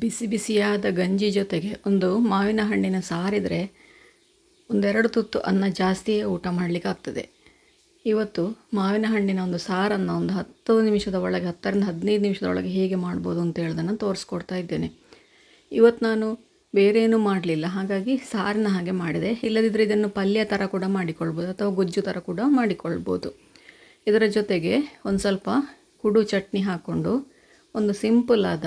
ಬಿಸಿ ಬಿಸಿಯಾದ ಗಂಜಿ ಜೊತೆಗೆ ಒಂದು ಮಾವಿನ ಹಣ್ಣಿನ ಸಾರಿದರೆ ಒಂದೆರಡು ತುತ್ತು ಅನ್ನ ಜಾಸ್ತಿಯೇ ಊಟ ಮಾಡಲಿಕ್ಕಾಗ್ತದೆ. ಇವತ್ತು ಮಾವಿನ ಹಣ್ಣಿನ ಒಂದು ಸಾರನ್ನು ಒಂದು 10 ನಿಮಿಷದ ಒಳಗೆ 10ರಿಂದ 15 ನಿಮಿಷದೊಳಗೆ ಹೇಗೆ ಮಾಡ್ಬೋದು ಅಂತ ಹೇಳೋದನ್ನು ತೋರಿಸ್ಕೊಡ್ತಾ ಇದ್ದೇನೆ. ಇವತ್ತು ನಾನು ಬೇರೇನೂ ಮಾಡಲಿಲ್ಲ, ಹಾಗಾಗಿ ಸಾರಿನ ಹಾಗೆ ಮಾಡಿದೆ. ಇಲ್ಲದಿದ್ದರೆ ಇದನ್ನು ಪಲ್ಯ ಥರ ಕೂಡ ಮಾಡಿಕೊಳ್ಬೋದು ಅಥವಾ ಗೊಜ್ಜು ಥರ ಕೂಡ ಮಾಡಿಕೊಳ್ಬೋದು. ಇದರ ಜೊತೆಗೆ ಒಂದು ಸ್ವಲ್ಪ ಕುಡು ಚಟ್ನಿ ಹಾಕ್ಕೊಂಡು ಒಂದು ಸಿಂಪಲ್ ಆದ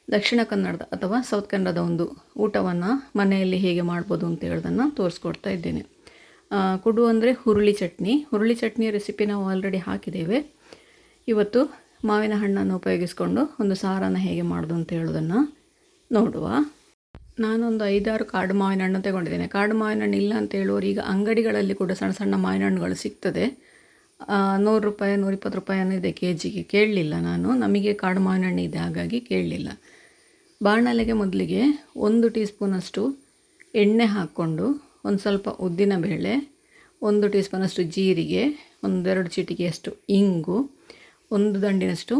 ದಕ್ಷಿಣ ಕನ್ನಡದ ಅಥವಾ ಸೌತ್ ಕನ್ನಡದ ಒಂದು ಊಟವನ್ನು ಮನೆಯಲ್ಲಿ ಹೇಗೆ ಮಾಡ್ಬೋದು ಅಂತ ಹೇಳೋದನ್ನು ತೋರಿಸ್ಕೊಡ್ತಾ ಇದ್ದೇನೆ. ಕುಡು ಅಂದರೆ ಹುರುಳಿ ಚಟ್ನಿಯ ರೆಸಿಪಿ ನಾವು ಆಲ್ರೆಡಿ ಹಾಕಿದ್ದೇವೆ. ಇವತ್ತು ಮಾವಿನ ಹಣ್ಣನ್ನು ಉಪಯೋಗಿಸ್ಕೊಂಡು ಒಂದು ಸಾರನ್ನು ಹೇಗೆ ಮಾಡೋದು ಅಂತ ಹೇಳೋದನ್ನು ನೋಡುವ. ನಾನೊಂದು 5-6 ಕಾಡು ಮಾವಿನ ಹಣ್ಣು ತಗೊಂಡಿದ್ದೇನೆ. ಕಾಡು ಮಾವಿನ ಹಣ್ಣು ಇಲ್ಲ ಅಂತ ಹೇಳುವವರು ಈಗ ಅಂಗಡಿಗಳಲ್ಲಿ ಕೂಡ ಸಣ್ಣ ಸಣ್ಣ ಮಾವಿನ ಹಣ್ಣುಗಳು ಸಿಗ್ತದೆ. 100 ರೂಪಾಯಿ 120 ರೂಪಾಯಿ ಅನ್ನಿದೆ ಕೆಜಿಗೆ. ಕೇಳಲಿಲ್ಲ ನಾನು, ನಮಗೆ ಕಾಡು ಮಾವಿನ ಹಣ್ಣು ಇದೆ ಹಾಗಾಗಿ ಕೇಳಲಿಲ್ಲ. ಬಾಣಲೆಗೆ ಮೊದಲಿಗೆ 1 ಟೀ ಸ್ಪೂನಷ್ಟು ಎಣ್ಣೆ ಹಾಕ್ಕೊಂಡು ಒಂದು ಸ್ವಲ್ಪ ಉದ್ದಿನಬೇಳೆ, 1 ಟೀ ಸ್ಪೂನಷ್ಟು ಜೀರಿಗೆ, 1-2 ಚಿಟಿಕೆಯಷ್ಟು ಇಂಗು, 1 ದಂಡಿನಷ್ಟು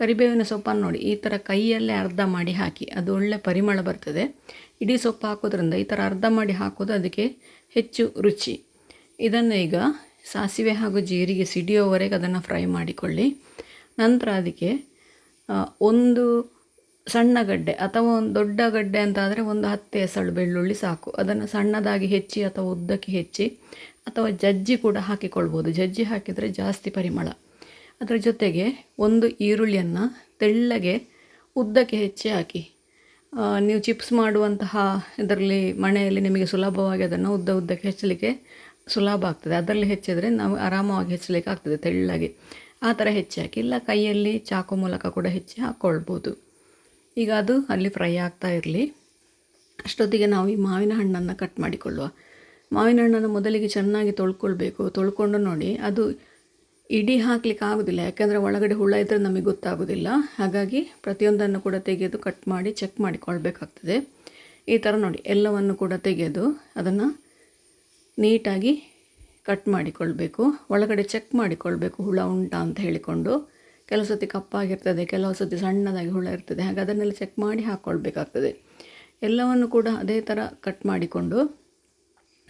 ಕರಿಬೇವಿನ ಸೊಪ್ಪನ್ನು ನೋಡಿ ಈ ಥರ ಕೈಯಲ್ಲೇ ಅರ್ಧ ಮಾಡಿ ಹಾಕಿ, ಅದು ಒಳ್ಳೆ ಪರಿಮಳ ಬರ್ತದೆ. ಇಡೀ ಸೊಪ್ಪು ಹಾಕೋದ್ರಿಂದ ಈ ಥರ ಅರ್ಧ ಮಾಡಿ ಹಾಕೋದು ಅದಕ್ಕೆ ಹೆಚ್ಚು ರುಚಿ. ಇದನ್ನು ಈಗ ಸಾಸಿವೆ ಹಾಗೂ ಜೀರಿಗೆ ಸಿಡಿಯೋವರೆಗೆ ಅದನ್ನು ಫ್ರೈ ಮಾಡಿಕೊಳ್ಳಿ. ನಂತರ ಅದಕ್ಕೆ ಒಂದು ಸಣ್ಣ ಗಡ್ಡೆ ಅಥವಾ ಒಂದು ದೊಡ್ಡ ಗಡ್ಡೆ ಅಂತಾದರೆ ಒಂದು 10 ಎಸಳು ಬೆಳ್ಳುಳ್ಳಿ ಸಾಕು. ಅದನ್ನು ಸಣ್ಣದಾಗಿ ಹೆಚ್ಚಿ ಅಥವಾ ಉದ್ದಕ್ಕೆ ಹೆಚ್ಚಿ ಅಥವಾ ಜಜ್ಜಿ ಕೂಡ ಹಾಕಿಕೊಳ್ಬೋದು. ಜಜ್ಜಿ ಹಾಕಿದರೆ ಜಾಸ್ತಿ ಪರಿಮಳ. ಅದರ ಜೊತೆಗೆ 1 ಈರುಳ್ಳಿಯನ್ನು ತೆಳ್ಳಗೆ ಉದ್ದಕ್ಕೆ ಹೆಚ್ಚಿ ಹಾಕಿ. ನೀವು ಚಿಪ್ಸ್ ಮಾಡುವಂತಹ ಇದರಲ್ಲಿ ಮನೆಯಲ್ಲಿ ನಿಮಗೆ ಸುಲಭವಾಗಿ ಅದನ್ನು ಉದ್ದಕ್ಕೆ ಹೆಚ್ಚಲಿಕ್ಕೆ ಸುಲಭ ಆಗ್ತದೆ. ಅದರಲ್ಲಿ ಹೆಚ್ಚಿದರೆ ನಾವು ಆರಾಮವಾಗಿ ಹೆಚ್ಚಲಿಕ್ಕೆ ಆಗ್ತದೆ ತೆಳ್ಳಗೆ. ಆ ಥರ ಹೆಚ್ಚಿ ಹಾಕಿ, ಇಲ್ಲ ಕೈಯಲ್ಲಿ ಚಾಕು ಮೂಲಕ ಕೂಡ ಹೆಚ್ಚಿ ಹಾಕ್ಕೊಳ್ಬೋದು. ಈಗ ಅದು ಅಲ್ಲಿ ಫ್ರೈ ಆಗ್ತಾ ಇರಲಿ. ಅಷ್ಟೊತ್ತಿಗೆ ನಾವು ಈ ಮಾವಿನ ಹಣ್ಣನ್ನು ಕಟ್ ಮಾಡಿಕೊಳ್ಳುವ. ಮಾವಿನ ಹಣ್ಣನ್ನು ಮೊದಲಿಗೆ ಚೆನ್ನಾಗಿ ತೊಳ್ಕೊಳ್ಬೇಕು. ತೊಳ್ಕೊಂಡು ನೋಡಿ, ಅದು ಇಡೀ ಹಾಕ್ಲಿಕ್ಕೆ ಆಗೋದಿಲ್ಲ, ಯಾಕೆಂದರೆ ಒಳಗಡೆ ಹುಳ ಇದ್ದರೆ ನಮಗೆ ಗೊತ್ತಾಗೋದಿಲ್ಲ. ಹಾಗಾಗಿ ಪ್ರತಿಯೊಂದನ್ನು ಕೂಡ ತೆಗೆದು ಕಟ್ ಮಾಡಿ ಚೆಕ್ ಮಾಡಿಕೊಳ್ಬೇಕಾಗ್ತದೆ. ಈ ಥರ ನೋಡಿ ಎಲ್ಲವನ್ನು ಕೂಡ ತೆಗೆದು ಅದನ್ನು ನೀಟಾಗಿ ಕಟ್ ಮಾಡಿಕೊಳ್ಬೇಕು. ಒಳಗಡೆ ಚೆಕ್ ಮಾಡಿಕೊಳ್ಬೇಕು ಹುಳ ಉಂಟಾ ಅಂತ ಹೇಳಿಕೊಂಡು. ಕೆಲವು ಸತಿ ಕಪ್ಪಾಗಿರ್ತದೆ, ಕೆಲವು ಸತಿ ಸಣ್ಣದಾಗಿ ಹುಳ ಇರ್ತದೆ, ಹಾಗೆ ಅದನ್ನೆಲ್ಲ ಚೆಕ್ ಮಾಡಿ ಹಾಕ್ಕೊಳ್ಬೇಕಾಗ್ತದೆ. ಎಲ್ಲವನ್ನು ಕೂಡ ಅದೇ ಥರ ಕಟ್ ಮಾಡಿಕೊಂಡು,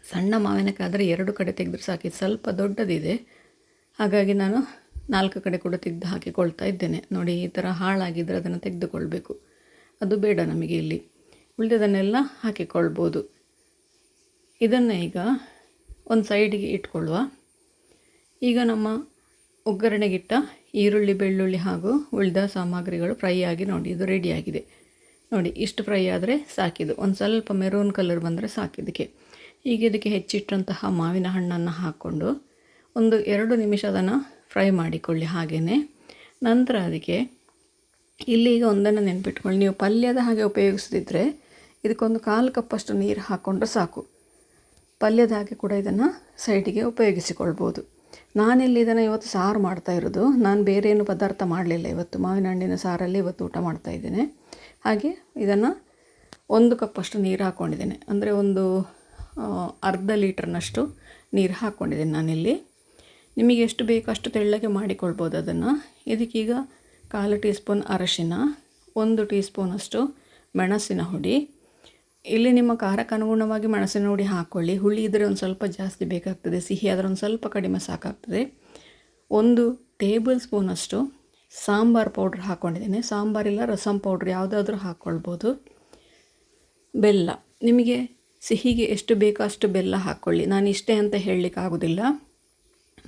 ಸಣ್ಣ ಮಾವಿನಕಾಯಿ ಆದರೆ 2 ಕಡೆ ತೆಗೆದ್ರೆ ಸಾಕಿ. ಸ್ವಲ್ಪ ದೊಡ್ಡದಿದೆ ಹಾಗಾಗಿ ನಾನು 4 ಕಡೆ ಕೂಡ ತೆಗೆದು ಹಾಕಿಕೊಳ್ತಾ ಇದ್ದೇನೆ. ನೋಡಿ ಈ ಥರ ಹಾಳಾಗಿದ್ದರೆ ಅದನ್ನು ತೆಗೆದುಕೊಳ್ಬೇಕು, ಅದು ಬೇಡ ನಮಗೆ. ಇಲ್ಲಿ ಉಳಿದದನ್ನೆಲ್ಲ ಹಾಕಿಕೊಳ್ಬೋದು. ಇದನ್ನು ಈಗ ಒಂದು ಸೈಡಿಗೆ ಇಟ್ಕೊಳ್ಳುವ. ಈಗ ನಮ್ಮ ಒಗ್ಗರಣೆಗಿಟ್ಟ ಈರುಳ್ಳಿ, ಬೆಳ್ಳುಳ್ಳಿ ಹಾಗೂ ಉಳಿದ ಸಾಮಗ್ರಿಗಳು ಫ್ರೈ ಆಗಿ ನೋಡಿ ಇದು ರೆಡಿಯಾಗಿದೆ. ನೋಡಿ ಇಷ್ಟು ಫ್ರೈ ಆದರೆ ಸಾಕಿದು. ಒಂದು ಸ್ವಲ್ಪ ಮೆರೂನ್ ಕಲರ್ ಬಂದರೆ ಸಾಕಿದಕ್ಕೆ. ಈಗ ಇದಕ್ಕೆ ಹೆಚ್ಚಿಟ್ಟಂತಹ ಮಾವಿನ ಹಣ್ಣನ್ನು ಹಾಕ್ಕೊಂಡು ಒಂದು 2 ನಿಮಿಷ ಅದನ್ನು ಫ್ರೈ ಮಾಡಿಕೊಳ್ಳಿ ಹಾಗೆಯೇ. ನಂತರ ಅದಕ್ಕೆ ಇಲ್ಲಿ ಈಗ ಒಂದನ್ನು ನೆನಪಿಟ್ಕೊಳ್ಳಿ, ನೀವು ಪಲ್ಯದ ಹಾಗೆ ಉಪಯೋಗಿಸದಿದ್ದರೆ ಇದಕ್ಕೊಂದು 1/4 ಕಪ್ಪಷ್ಟು ನೀರು ಹಾಕ್ಕೊಂಡ್ರೆ ಸಾಕು. ಪಲ್ಯದ ಹಾಗೆ ಕೂಡ ಇದನ್ನು ಸೈಡಿಗೆ ಉಪಯೋಗಿಸಿಕೊಳ್ಬೋದು. ನಾನಿಲ್ಲಿ ಇದನ್ನು ಇವತ್ತು ಸಾರು ಮಾಡ್ತಾ ಇರೋದು. ನಾನು ಬೇರೆ ಏನು ಪದಾರ್ಥ ಮಾಡಲಿಲ್ಲ ಇವತ್ತು. ಮಾವಿನ ಹಣ್ಣಿನ ಸಾರಲ್ಲಿ ಇವತ್ತು ಊಟ ಮಾಡ್ತಾ ಇದ್ದೇನೆ. ಹಾಗೆ ಇದನ್ನು 1 ಕಪ್ಪಷ್ಟು ನೀರು ಹಾಕ್ಕೊಂಡಿದ್ದೇನೆ, ಅಂದರೆ ಒಂದು ಅರ್ಧ ಲೀಟರ್ನಷ್ಟು ನೀರು ಹಾಕ್ಕೊಂಡಿದ್ದೇನೆ ನಾನಿಲ್ಲಿ. ನಿಮಗೆ ಎಷ್ಟು ಬೇಕೋ ಅಷ್ಟು ತೆಳ್ಳಗೆ ಮಾಡಿಕೊಳ್ಬೋದು ಅದನ್ನು. ಇದಕ್ಕೀಗ 1/4 ಟೀ ಸ್ಪೂನ್ ಅರಶಿನ, 1 ಟೀ ಸ್ಪೂನಷ್ಟು ಮೆಣಸಿನ ಹುಡಿ. ಇಲ್ಲಿ ನಿಮ್ಮ ಖಾರಕ್ಕೆ ಅನುಗುಣವಾಗಿ ಮೆಣಸಿನ ಹುಡಿ ಹಾಕ್ಕೊಳ್ಳಿ. ಹುಳಿ ಇದ್ದರೆ ಒಂದು ಸ್ವಲ್ಪ ಜಾಸ್ತಿ ಬೇಕಾಗ್ತದೆ, ಸಿಹಿ ಆದರೆ ಒಂದು ಸ್ವಲ್ಪ ಕಡಿಮೆ ಸಾಕಾಗ್ತದೆ. 1 ಟೇಬಲ್ ಸ್ಪೂನಷ್ಟು ಸಾಂಬಾರು ಪೌಡ್ರ್ ಹಾಕ್ಕೊಂಡಿದ್ದೇನೆ. ಸಾಂಬಾರಿಲ್ಲ ರಸಂ ಪೌಡ್ರ್ ಯಾವುದಾದ್ರೂ ಹಾಕ್ಕೊಳ್ಬೋದು. ಬೆಲ್ಲ, ನಿಮಗೆ ಸಿಹಿಗೆ ಎಷ್ಟು ಬೇಕೋ ಅಷ್ಟು ಬೆಲ್ಲ ಹಾಕ್ಕೊಳ್ಳಿ. ನಾನು ಇಷ್ಟೇ ಅಂತ ಹೇಳಲಿಕ್ಕೆ ಆಗೋದಿಲ್ಲ.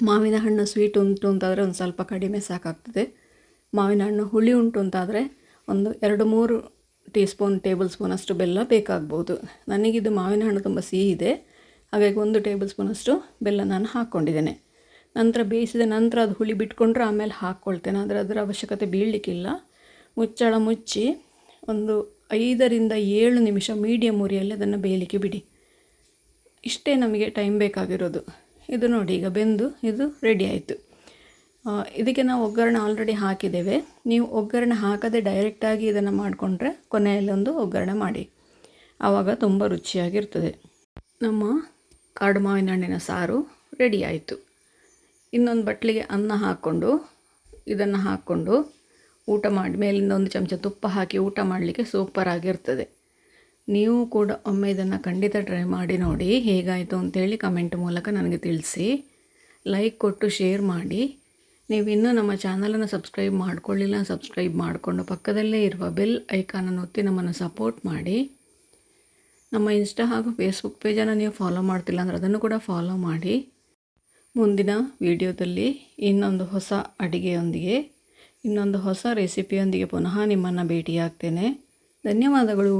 ಮಾವಿನ ಹಣ್ಣು ಸ್ವೀಟ್ ಉಂಟು ಅಂತಾದರೆ ಒಂದು ಸ್ವಲ್ಪ ಕಡಿಮೆ ಸಾಕಾಗ್ತದೆ. ಮಾವಿನ ಹಣ್ಣು ಹುಳಿ ಉಂಟು ಅಂತಾದರೆ ಒಂದು 2-3 ಟೇಬಲ್ ಸ್ಪೂನಷ್ಟು ಬೆಲ್ಲ ಬೇಕಾಗ್ಬೋದು. ನನಗಿದು ಮಾವಿನ ಹಣ್ಣು ತುಂಬ ಸಿಹಿ ಇದೆ, ಹಾಗಾಗಿ 1 ಟೇಬಲ್ ಸ್ಪೂನಷ್ಟು ಬೆಲ್ಲ ನಾನು ಹಾಕ್ಕೊಂಡಿದ್ದೇನೆ. ನಂತರ ಬೇಯಿಸಿದ ನಂತರ ಅದು ಹುಳಿ ಬಿಟ್ಕೊಂಡ್ರೆ ಆಮೇಲೆ ಹಾಕ್ಕೊಳ್ತೇನೆ, ಆದರೆ ಅದರ ಅವಶ್ಯಕತೆ ಬೀಳಲಿಕ್ಕಿಲ್ಲ. ಮುಚ್ಚಳ ಮುಚ್ಚಿ ಒಂದು 5ರಿಂದ 7 ನಿಮಿಷ ಮೀಡಿಯಮ್ ಉರಿಯಲ್ಲಿ ಅದನ್ನು ಬೇಯಲಿಕ್ಕೆ ಬಿಡಿ. ಇಷ್ಟೇ ನಮಗೆ ಟೈಮ್ ಬೇಕಾಗಿರೋದು. ಇದು ನೋಡಿ ಈಗ ಬೆಂದು ಇದು ರೆಡಿ ಆಯಿತು. ಇದಕ್ಕೆ ನಾವು ಒಗ್ಗರಣೆ ಆಲ್ರೆಡಿ ಹಾಕಿದ್ದೇವೆ. ನೀವು ಒಗ್ಗರಣೆ ಹಾಕದೆ ಡೈರೆಕ್ಟಾಗಿ ಇದನ್ನು ಮಾಡಿಕೊಂಡ್ರೆ ಕೊನೆಯಲ್ಲಿ ಒಂದು ಒಗ್ಗರಣೆ ಮಾಡಿ, ಆವಾಗ ತುಂಬ ರುಚಿಯಾಗಿರ್ತದೆ. ನಮ್ಮ ಕಾಡು ಮಾವಿನ ಹಣ್ಣಿನ ಸಾರು ರೆಡಿ ಆಯಿತು. ಇನ್ನೊಂದು ಬಟ್ಲಿಗೆ ಅನ್ನ ಹಾಕ್ಕೊಂಡು ಇದನ್ನು ಹಾಕ್ಕೊಂಡು ಊಟ ಮಾಡಿ ಮೇಲಿಂದ ಒಂದು ಚಮಚ ತುಪ್ಪ ಹಾಕಿ ಊಟ ಮಾಡಲಿಕ್ಕೆ ಸೂಪರಾಗಿರ್ತದೆ. ನೀವು ಕೂಡ ಒಮ್ಮೆ ಇದನ್ನು ಖಂಡಿತ ಟ್ರೈ ಮಾಡಿ ನೋಡಿ, ಹೇಗಾಯಿತು ಅಂತೇಳಿ ಕಮೆಂಟ್ ಮೂಲಕ ನನಗೆ ತಿಳಿಸಿ. ಲೈಕ್ ಕೊಟ್ಟು ಶೇರ್ ಮಾಡಿ. ನೀವು ಇನ್ನೂ ನಮ್ಮ ಚಾನಲನ್ನು ಸಬ್ಸ್ಕ್ರೈಬ್ ಮಾಡ್ಕೊಳ್ಳಿಲ್ಲ, ಸಬ್ಸ್ಕ್ರೈಬ್ ಮಾಡಿಕೊಂಡು ಪಕ್ಕದಲ್ಲೇ ಇರುವ ಬೆಲ್ ಐಕಾನನ್ನು ಒತ್ತಿ ನಮ್ಮನ್ನು ಸಪೋರ್ಟ್ ಮಾಡಿ. ನಮ್ಮ ಇನ್ಸ್ಟಾ ಹಾಗೂ ಫೇಸ್ಬುಕ್ ಪೇಜನ್ನು ನೀವು ಫಾಲೋ ಮಾಡ್ತಿಲ್ಲ ಅಂದರೆ ಅದನ್ನು ಕೂಡ ಫಾಲೋ ಮಾಡಿ. ಮುಂದಿನ ವಿಡಿಯೋದಲ್ಲಿ ಇನ್ನೊಂದು ಹೊಸ ಅಡುಗೆಯೊಂದಿಗೆ, ಇನ್ನೊಂದು ಹೊಸ ರೆಸಿಪಿಯೊಂದಿಗೆ ಪುನಃ ನಿಮ್ಮನ್ನು ಭೇಟಿಯಾಗ್ತೇನೆ. ಧನ್ಯವಾದಗಳು.